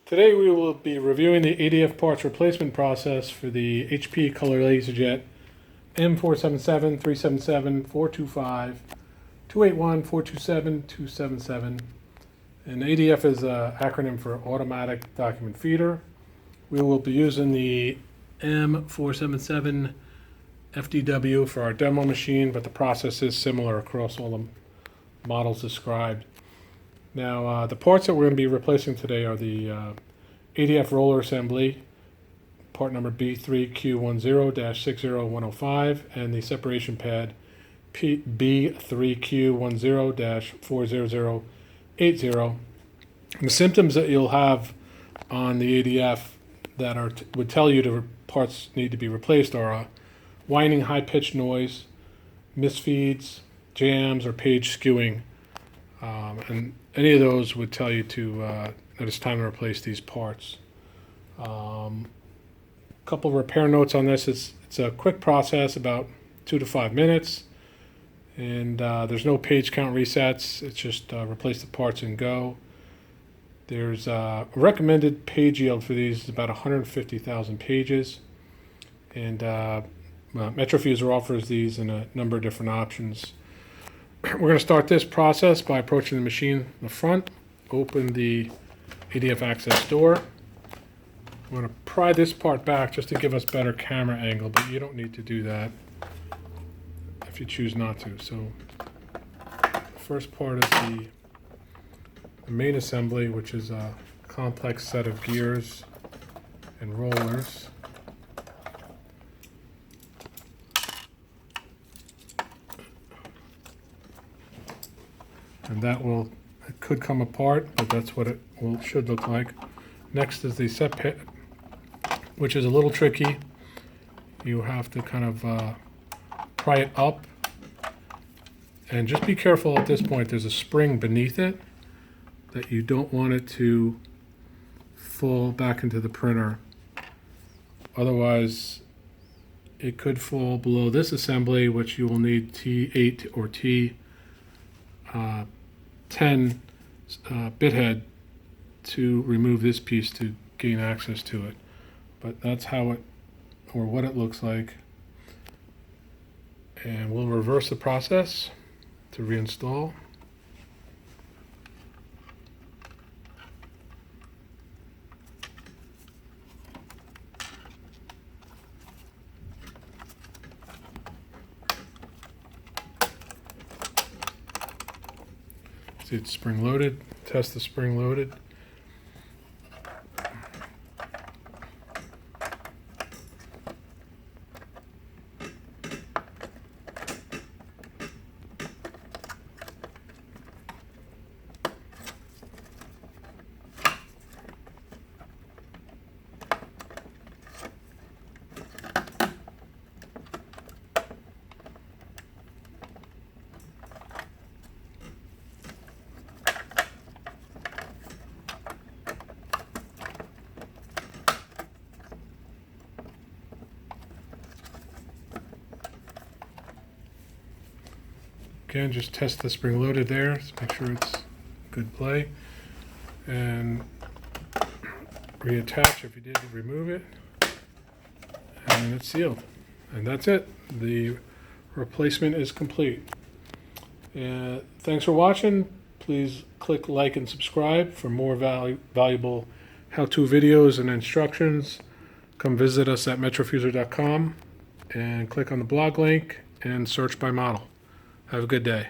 Today we will be reviewing the ADF parts replacement process for the HP Color LaserJet M477 377 425 281 427 277. And ADF is an acronym for Automatic Document Feeder. We will be using the M477 FDW for our demo machine, but the process is similar across all the models described. Now, the parts that we're going to be replacing today are the ADF roller assembly, part number B3Q10-60105, and the separation pad B3Q10-40080. And the symptoms that you'll have on the ADF that would tell you the parts need to be replaced are whining, high-pitched noise, misfeeds, jams, or page skewing. And any of those would tell you that it's time to replace these parts. Couple of repair notes on this. It's a quick process, about 2 to 5 minutes. And there's no page count resets. It's just replace the parts and go. There's a recommended page yield for these is about 150,000 pages. And Metrofuser offers these in a number of different options. We're going to start this process by approaching the machine in the front, open the ADF access door. We're going to pry this part back just to give us better camera angle, but you don't need to do that if you choose not to. So the first part is the main assembly, which is a complex set of gears and rollers. And it could come apart, but that's what it should look like. Next is the set pit, which is a little tricky. You have to kind of pry it up. And just be careful at this point, there's a spring beneath it that you don't want it to fall back into the printer. Otherwise, it could fall below this assembly, which you will need T8 or T10 bit head to remove this piece to gain access to it. But that's what it looks like. And we'll reverse the process to reinstall. See, it's spring loaded. Test the spring loaded. Again, just test the spring loaded there to make sure it's good play. And reattach if you did remove it. And it's sealed. And that's it. The replacement is complete. Thanks for watching. Please click like and subscribe for more valuable how-to videos and instructions. Come visit us at metrofuser.com and click on the blog link and search by model. Have a good day.